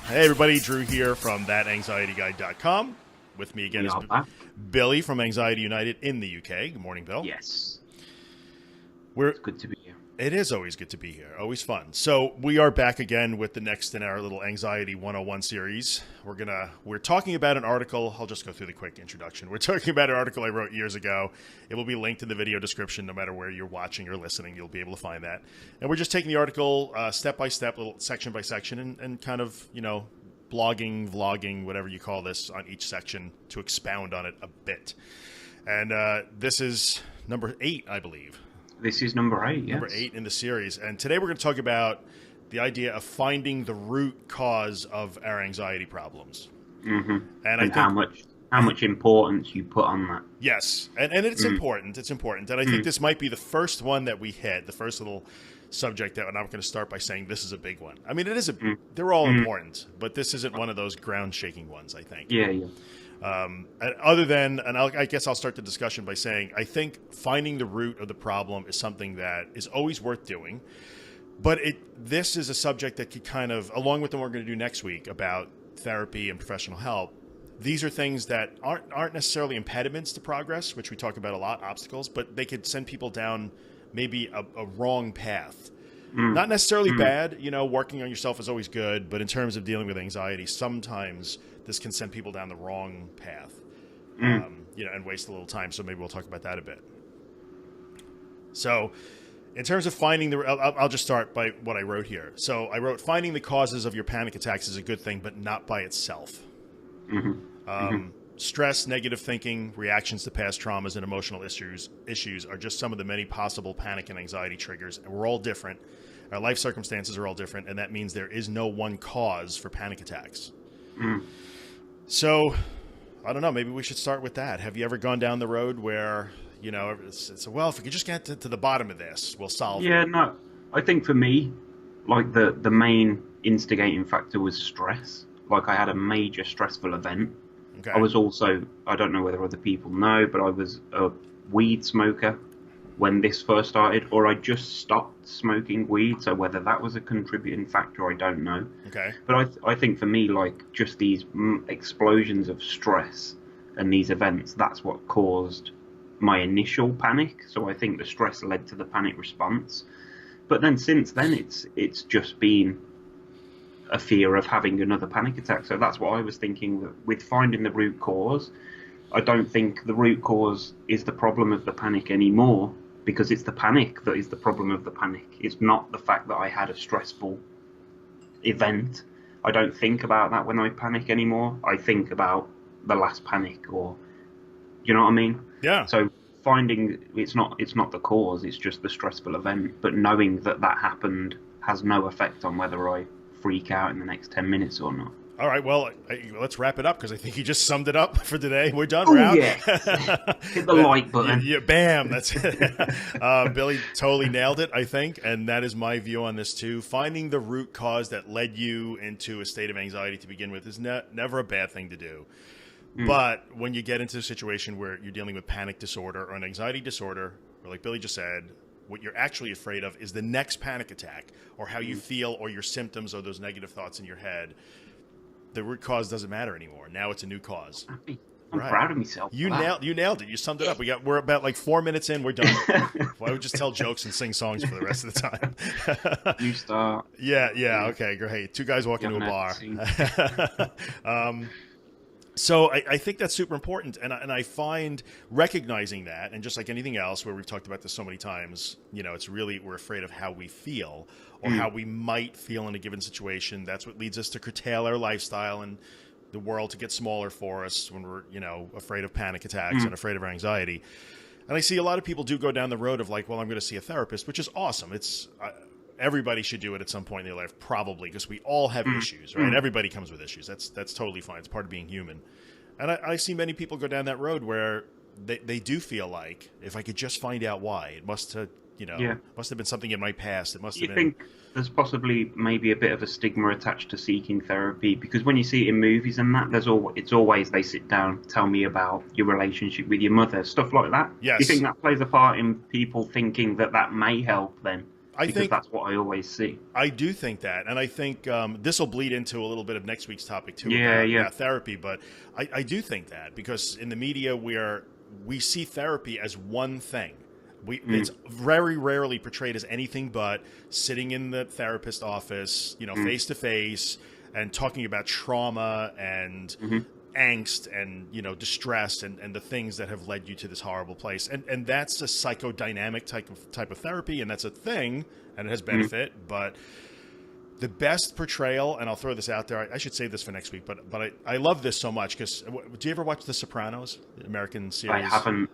Hey everybody, Drew here from thatanxietyguide.com. With me again is Billy from Anxiety United in the UK. Good morning, Bill. Yes. It's good to be here. It is always good to be here. Always fun. So we are back again with the next in our little Anxiety 101 series. We're talking about an article. I'll just go through the quick introduction. We're talking about an article I wrote years ago. It will be linked in the video description. No matter where you're watching or listening, you'll be able to find that. And we're just taking the article step by step, little section by section, and kind of, blogging, vlogging, whatever you call this, on each section to expound on it a bit. And this is number 8, I believe. This is number 8, yes. Number 8 in the series. And today we're going to talk about the idea of finding the root cause of our anxiety problems. Mm-hmm. And I think how much importance you put on that. Yes. And it's important. It's important. And I think this might be the first one that we hit, the first little subject that, and I'm going to start by saying this is a big one. I mean, they're all important, but this isn't one of those ground-shaking ones, I think. Yeah. I guess I'll start the discussion by saying I think finding the root of the problem is something that is always worth doing, but this is a subject that could kind of, along with the one we're going to do next week about therapy and professional help, these are things that aren't necessarily impediments to progress, which we talk about a lot, obstacles, but they could send people down maybe a wrong path. Not necessarily bad, working on yourself is always good, but in terms of dealing with anxiety, sometimes this can send people down the wrong path, and waste a little time. So maybe we'll talk about that a bit. So in terms of finding I'll just start by what I wrote here. So I wrote, finding the causes of your panic attacks is a good thing, but not by itself. Stress, negative thinking, reactions to past traumas, and emotional issues are just some of the many possible panic and anxiety triggers, and we're all different. Our life circumstances are all different, and that means there is no one cause for panic attacks. So, I don't know, maybe we should start with that. Have you ever gone down the road where, it's well, if we could just get to the bottom of this, we'll solve it? Yeah, no, I think for me, like the main instigating factor was stress. Like I had a major stressful event. Okay. I was also, I don't know whether other people know, but I was a weed smoker when this first started, or I just stopped smoking weed. So whether that was a contributing factor, I don't know. Okay. But I think for me, like just these explosions of stress and these events, that's what caused my initial panic. So I think the stress led to the panic response. But then since then, it's just been a fear of having another panic attack. So that's what I was thinking with finding the root cause. I don't think the root cause is the problem of the panic anymore, because it's the panic that is the problem of the panic. It's not the fact that I had a stressful event. I don't think about that when I panic anymore. I think about the last panic, or you know what I mean? Yeah. So finding it's not the cause, it's just the stressful event, but knowing that happened has no effect on whether I freak out in the next 10 minutes or not. All right, well, let's wrap it up, because I think you just summed it up for today. We're done, Round. Yeah. Hit the like button. Yeah, bam, that's it. Billy totally nailed it, I think, and that is my view on this too. Finding the root cause that led you into a state of anxiety to begin with is never a bad thing to do. But when you get into a situation where you're dealing with panic disorder or an anxiety disorder, or like Billy just said, what you're actually afraid of is the next panic attack, or how you feel, or your symptoms, or those negative thoughts in your head. The root cause doesn't matter anymore. Now it's a new cause. I'm proud of myself. You nailed it. You summed it up. We're about like 4 minutes in. We're done. Well, I would just tell jokes and sing songs for the rest of the time. You start. Yeah. Okay, great. Two guys walk into a bar. So I think that's super important, and I find recognizing that, and just like anything else where we've talked about this so many times, it's really, we're afraid of how we feel, or how we might feel in a given situation. That's what leads us to curtail our lifestyle and the world to get smaller for us when we're, afraid of panic attacks and afraid of our anxiety. And I see a lot of people do go down the road of like, well, I'm going to see a therapist, which is awesome. Everybody should do it at some point in their life, probably, because we all have issues, right? Everybody comes with issues. That's totally fine. It's part of being human. And I see many people go down that road where they do feel like, if I could just find out why, it must have, must have been something in my past. It must have been. You think there's possibly maybe a bit of a stigma attached to seeking therapy? Because when you see it in movies and that, it's always they sit down, tell me about your relationship with your mother, stuff like that. Yes. Do you think that plays a part in people thinking that may help then? because that's what I always see. I do think that, and I think this will bleed into a little bit of next week's topic too about therapy. But I do think that because in the media we see therapy as one thing. It's very rarely portrayed as anything but sitting in the therapist office, face to face, and talking about trauma and angst and distress and the things that have led you to this horrible place. And that's a psychodynamic type of therapy, and that's a thing, and it has benefit, but the best portrayal, and I'll throw this out there, I should save this for next week, but I love this so much because do you ever watch The Sopranos, the American series?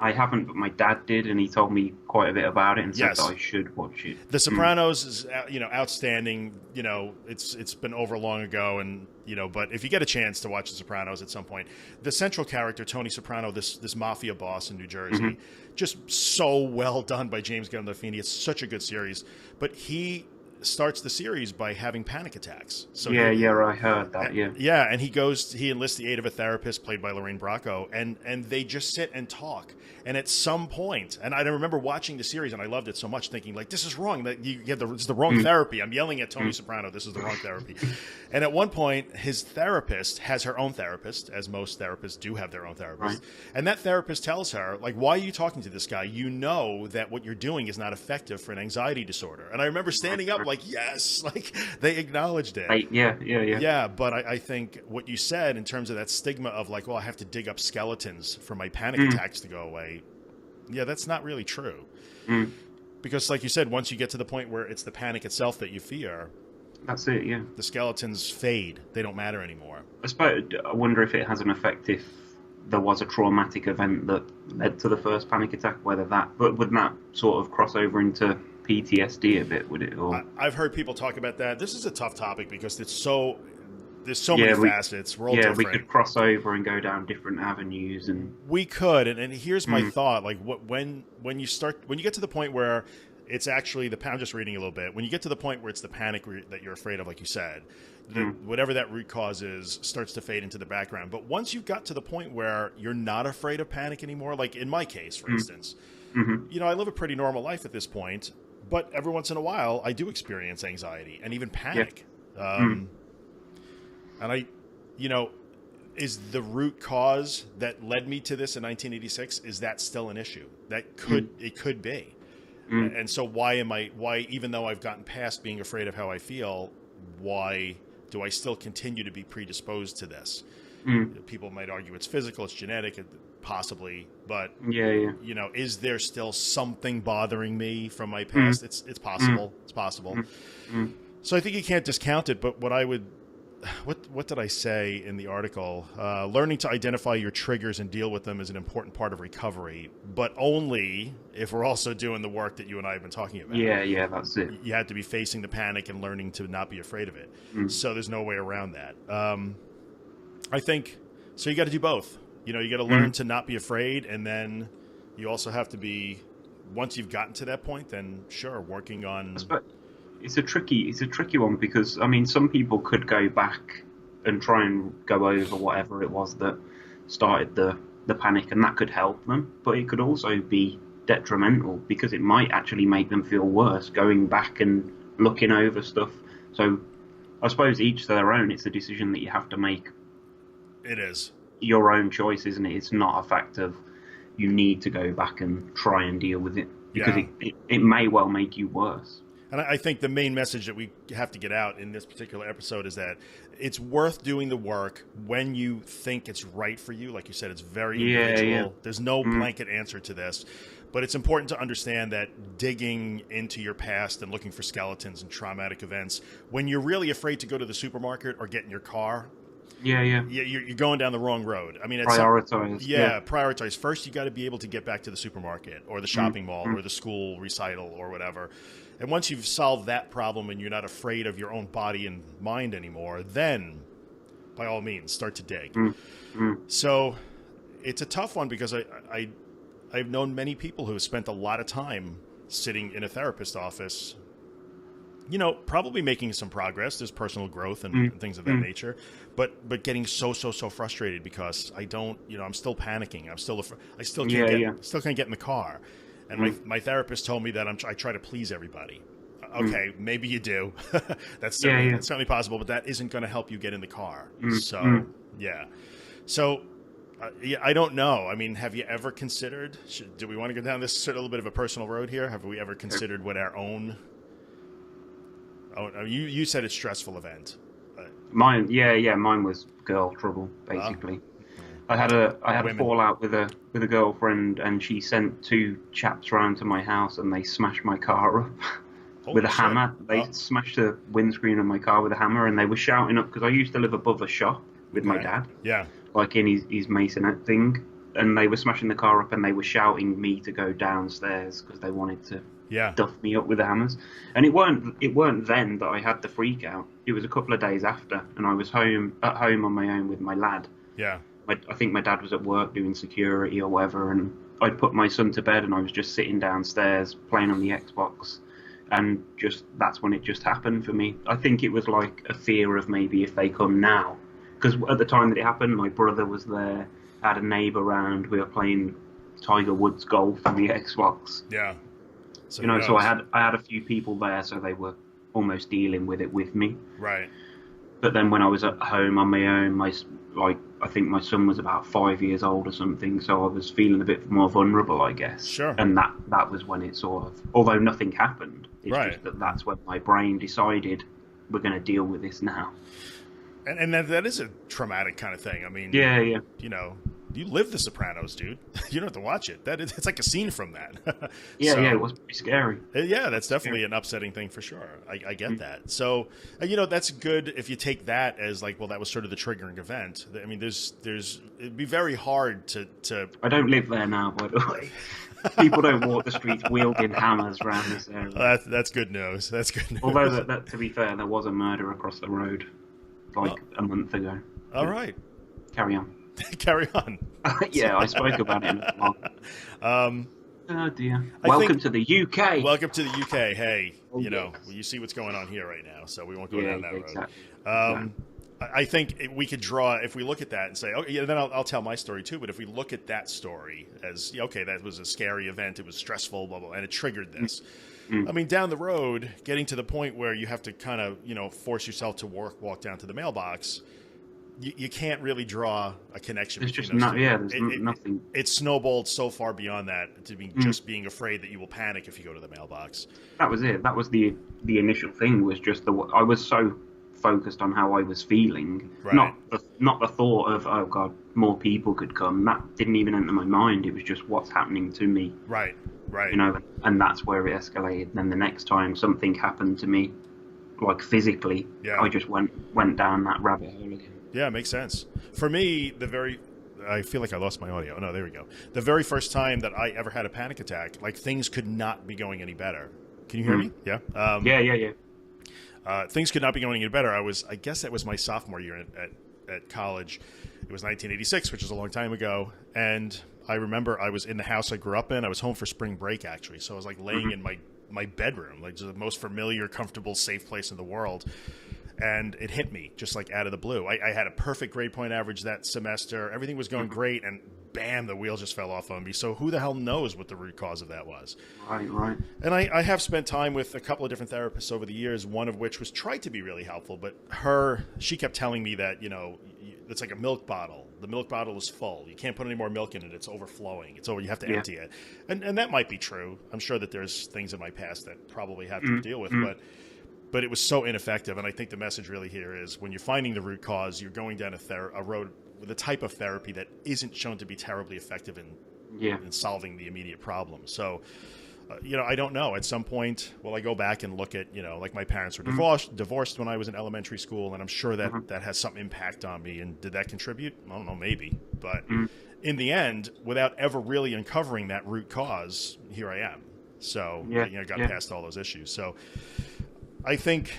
I haven't, but my dad did, and he told me quite a bit about it and said that I should watch it. The Sopranos is outstanding. It's been over long ago, and but if you get a chance to watch The Sopranos at some point, the central character Tony Soprano, this mafia boss in New Jersey, just so well done by James Gandolfini. It's such a good series, but he starts the series by having panic attacks. So I heard that. And he enlists the aid of a therapist played by Lorraine Bracco, and they just sit and talk. And at some point, and I remember watching the series, and I loved it so much, thinking like, this is wrong. That it's the wrong therapy. I'm yelling at Tony Soprano. This is the wrong therapy. And at one point, his therapist has her own therapist, as most therapists do have their own therapist. Right. And that therapist tells her, like, why are you talking to this guy? You know that what you're doing is not effective for an anxiety disorder. And I remember standing up like, yes, like they acknowledged it. Yeah. But I think what you said in terms of that stigma of like, well, I have to dig up skeletons for my panic attacks to go away. Yeah, that's not really true. Because like you said, once you get to the point where it's the panic itself that you fear, that's it, yeah. The skeletons fade. They don't matter anymore. I wonder if it has an effect if there was a traumatic event that led to the first panic attack, wouldn't that sort of cross over into PTSD a bit, would it? Or? I've heard people talk about that. This is a tough topic because there's so many facets. We're all different. We could cross over and go down different avenues, and we could. And here's my thought: like, when you get to the point where it's actually I'm just reading a little bit. When you get to the point where it's the panic that you're afraid of, like you said, whatever that root cause is starts to fade into the background. But once you've got to the point where you're not afraid of panic anymore, like in my case, for instance, I live a pretty normal life at this point. But every once in a while, I do experience anxiety and even panic. And is the root cause that led me to this in 1986, is that still an issue? It could be. And so why, even though I've gotten past being afraid of how I feel, why do I still continue to be predisposed to this? People might argue it's physical, it's genetic, possibly, but is there still something bothering me from my past? It's possible. It's possible. So I think you can't discount it. But what did I say in the article? Learning to identify your triggers and deal with them is an important part of recovery, but only if we're also doing the work that you and I have been talking about. Yeah, that's it. You have to be facing the panic and learning to not be afraid of it. So there's no way around that. I think so. You got to do both. You got to learn to not be afraid, and then you also have to be. Once you've gotten to that point, then sure, working on. It's a tricky one because some people could go back and try and go over whatever it was that started the panic, and that could help them. But it could also be detrimental because it might actually make them feel worse going back and looking over stuff. So I suppose each to their own. It's a decision that you have to make. It is your own choice, isn't it? It's not a fact of you need to go back and try and deal with it because it may well make you worse. And I think the main message that we have to get out in this particular episode is that it's worth doing the work when you think it's right for you. Like you said, it's very individual. Yeah. There's no blanket answer to this. But it's important to understand that digging into your past and looking for skeletons and traumatic events, when you're really afraid to go to the supermarket or get in your car, you're going down the wrong road. Prioritize. Prioritize. First, you got to be able to get back to the supermarket or the shopping mall or the school recital or whatever. And once you've solved that problem and you're not afraid of your own body and mind anymore, then, by all means, start to dig. So it's a tough one because I've known many people who have spent a lot of time sitting in a therapist's office, probably making some progress. There's personal growth and things of that nature, but getting so frustrated because I don't, I'm still panicking. I still can't get in the car. And my therapist told me that I try to please everybody. Okay, maybe you do. That's certainly possible, but that isn't going to help you get in the car. So, yeah. So, yeah, I don't know. I mean, have you ever considered? Do we want to go down this sort of a little bit of a personal road here? Have we ever considered what our own? Oh, you said it's stressful event. Mine, mine was girl trouble basically. I had a fallout with a girlfriend, and she sent two chaps round to my house, and they smashed my car up with a hammer. They smashed the windscreen of my car with a hammer, and they were shouting up because I used to live above a shop with my dad. Yeah. Like in his masonette thing, and they were smashing the car up, and they were shouting me to go downstairs because they wanted to duff me up with the hammers. And it weren't then that I had the freak out. It was a couple of days after, and I was at home on my own with my lad. Yeah. I think my dad was at work doing security or whatever, and I'd put my son to bed, and I was just sitting downstairs playing on the Xbox, and that's when it just happened for me. I think it was like a fear of maybe if they come now. Because at the time that it happened, my brother was there, I had a neighbour around, we were playing Tiger Woods golf on the Xbox. Yeah. So, so I had a few people there, so they were almost dealing with it with me. Right. But then when I was at home on my own, I think my son was about 5 years old or something, so I was feeling a bit more vulnerable, I guess. Sure. And that was when it sort of, although nothing happened, it's just that's when my brain decided we're going to deal with this now. And that is a traumatic kind of thing. I mean, yeah. You know, you live The Sopranos, dude. You don't have to watch it. It's like a scene from that. It was pretty scary. Yeah, that's definitely an upsetting thing for sure. I get that. So, that's good if you take that as like, well, that was sort of the triggering event. I mean, it'd be very hard to. I don't live there now, by the way. People don't walk the streets wielding hammers around this area. That's good news. That's good news. Although, that to be fair, there was a murder across the road a month ago. All right. Carry on. Carry on. Yeah, I spoke about it in the blog. Oh dear. Welcome to the UK. Welcome to the UK. Hey, you see what's going on here right now, so we won't go down that road. I think we could draw, if we look at that and say, then I'll tell my story too, but if we look at that story as, that was a scary event, it was stressful, blah, blah, and it triggered this. I mean, down the road, getting to the point where you have to kind of, force yourself to walk down to the mailbox, you can't really draw a connection. There's just nothing. It snowballed so far beyond that to be just being afraid that you will panic if you go to the mailbox. That was it. That was the initial thing. Was just I was so focused on how I was feeling, not the thought of, oh God, more people could come. That didn't even enter my mind. It was just what's happening to me. Right. And that's where it escalated. And then the next time something happened to me, like physically, I just went down that rabbit hole again. Yeah, it makes sense. For me, I feel like I lost my audio. No, there we go. The very first time that I ever had a panic attack, like things could not be going any better. Can you hear me? Yeah. Yeah. Things could not be going any better. I guess that was my sophomore year at college. It was 1986, which is a long time ago. And I remember I was in the house I grew up in. I was home for spring break, actually. So I was like laying in my bedroom, like just the most familiar, comfortable, safe place in the world. And it hit me just like out of the blue. I had a perfect grade point average that semester. Everything was going great. And bam, the wheels just fell off on me. So who the hell knows what the root cause of that was? Right. And I have spent time with a couple of different therapists over the years, one of which was tried to be really helpful. But she kept telling me that, it's like a milk bottle. The milk bottle is full. You can't put any more milk in it. It's overflowing. You have to empty it. And that might be true. I'm sure that there's things in my past that probably have to deal with. But it was so ineffective. And I think the message really here is when you're finding the root cause, you're going down a road with a type of therapy that isn't shown to be terribly effective in solving the immediate problem. So, I don't know. At some point, will I go back and look at, like my parents were divorced when I was in elementary school, and I'm sure that that has some impact on me. And did that contribute? I don't know, maybe. But in the end, without ever really uncovering that root cause, here I am. So, got past all those issues. So I think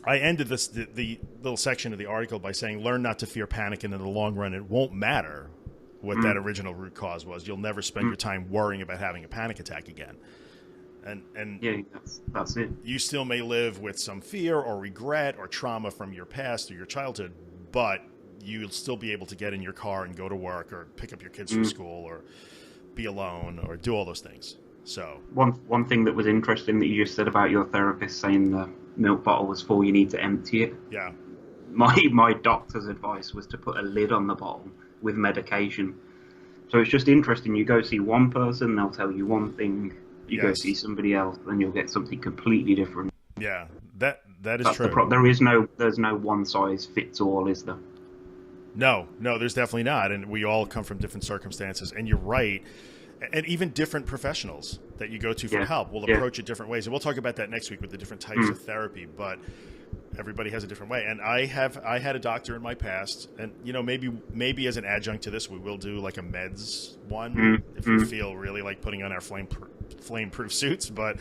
I ended the little section of the article by saying, learn not to fear panic, and in the long run, it won't matter what that original root cause was. You'll never spend your time worrying about having a panic attack again. And that's it. You still may live with some fear or regret or trauma from your past or your childhood, but you'll still be able to get in your car and go to work or pick up your kids from school or be alone or do all those things. So one thing that was interesting that you just said about your therapist saying the milk bottle was full, you need to empty it. yeah, My doctor's advice was to put a lid on the bottle with medication. So it's just interesting. You go see one person, they'll tell you one thing. You go see somebody else, then you'll get something completely different. yeah, that is That's true. There's no one size fits all, is there? No, there's definitely not, and we all come from different circumstances. And you're right. And even different professionals that you go to for help will approach it different ways. And we'll talk about that next week with the different types of therapy. But everybody has a different way. And I had a doctor in my past, and maybe as an adjunct to this, we will do like a meds one if we feel really like putting on our flame-proof suits. But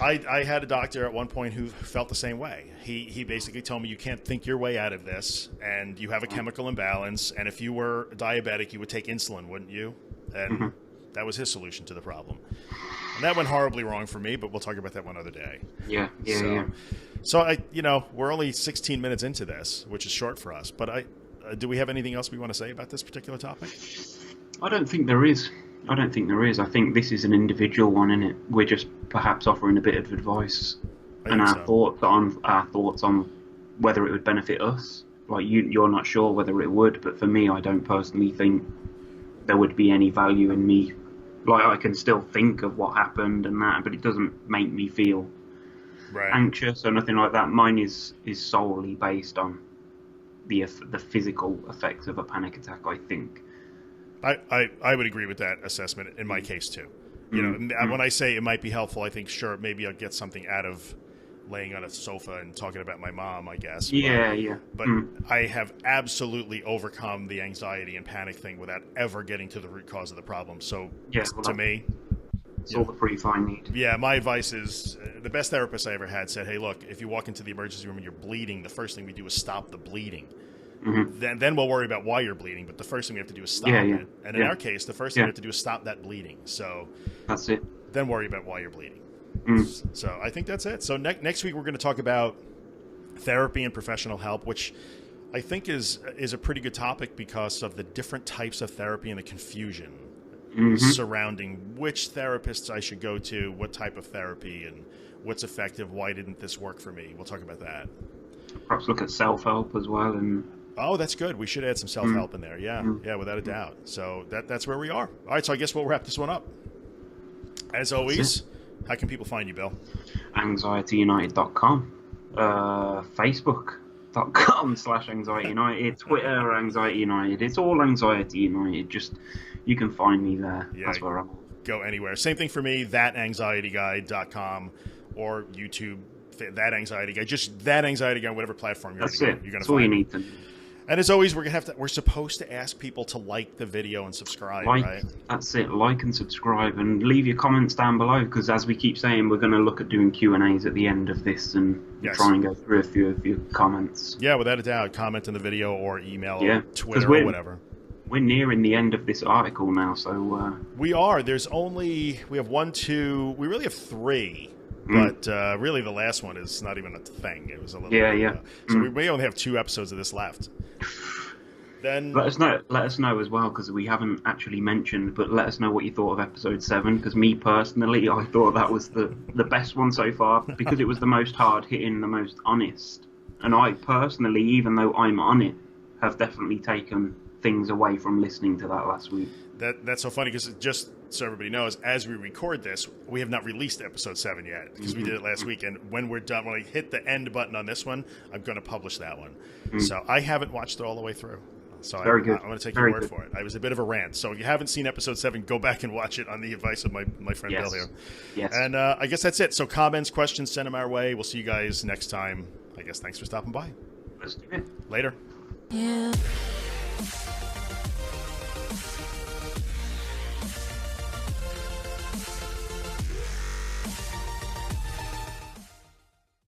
I had a doctor at one point who felt the same way. He basically told me, you can't think your way out of this, and you have a chemical imbalance. And if you were diabetic, you would take insulin, wouldn't you? And that was his solution to the problem. And that went horribly wrong for me, but we'll talk about that one other day. So we're only 16 minutes into this, which is short for us. But do we have anything else we want to say about this particular topic? I don't think there is. I think this is an individual one, isn't it? We're just perhaps offering a bit of advice and our thoughts on whether it would benefit us. Like you're not sure whether it would, but for me, I don't personally think there would be any value in me. Like, I can still think of what happened and that, but it doesn't make me feel anxious or nothing like that. Mine is solely based on the physical effects of a panic attack, I think. I would agree with that assessment in my case too. When I say it might be helpful, I think sure maybe I'll get something out of laying on a sofa and talking about my mom, I guess. But I have absolutely overcome the anxiety and panic thing without ever getting to the root cause of the problem. So to me, it's all the proof I need. Yeah, my advice is the best therapist I ever had said, hey, look, if you walk into the emergency room and you're bleeding, the first thing we do is stop the bleeding. Then we'll worry about why you're bleeding, but the first thing we have to do is stop it. And in our case, the first thing we have to do is stop that bleeding. So that's it. Then worry about why you're bleeding. So I think that's it. So next week we're going to talk about therapy and professional help, which I think is a pretty good topic because of the different types of therapy and the confusion surrounding which therapists I should go to, what type of therapy, and what's effective, why didn't this work for me. We'll talk about that. Perhaps look at self-help as well. Oh, that's good. We should add some self-help in there. Yeah, without a doubt. So that's where we are. All right, so I guess we'll wrap this one up. As always, how can people find you, Bill? AnxietyUnited.com, Facebook.com/AnxietyUnited, Twitter Anxiety United. It's all Anxiety United. Just you can find me there. Yeah, that's where I'm at. Go anywhere. Same thing for me. ThatAnxietyGuy.com or YouTube. That Anxiety Guy. Just That Anxiety Guy. Whatever platform you're That's on. it. You're gonna That's find all you me. need to know. And as always, we're supposed to ask people to like the video and subscribe, right? That's it. Like and subscribe and leave your comments down below because, as we keep saying, we're going to look at doing Q&As at the end of this and try and go through a few of your comments. Yeah, without a doubt. Comment in the video or email or Twitter or whatever. We're nearing the end of this article now, so... We are. We have one, two... We really have three. But really, the last one is not even a thing. It was a little so we may only have 2 episodes of this left. Then let us know as well, because we haven't actually mentioned. But let us know what you thought of episode 7. Because me personally, I thought that was the best one so far because it was the most hard hitting, the most honest. And I personally, even though I'm on it, have definitely taken things away from listening to that last week. That's so funny because just so everybody knows, as we record this, we have not released episode 7 yet because we did it last week. And when we're done, when I hit the end button on this one, I'm going to publish that one. So I haven't watched it all the way through. So I'm going to take your word for it. I was a bit of a rant. So if you haven't seen episode 7, go back and watch it on the advice of my friend Bill here. Yes. And I guess that's it. So comments, questions, send them our way. We'll see you guys next time. I guess thanks for stopping by. Let's do it. Later. Yeah.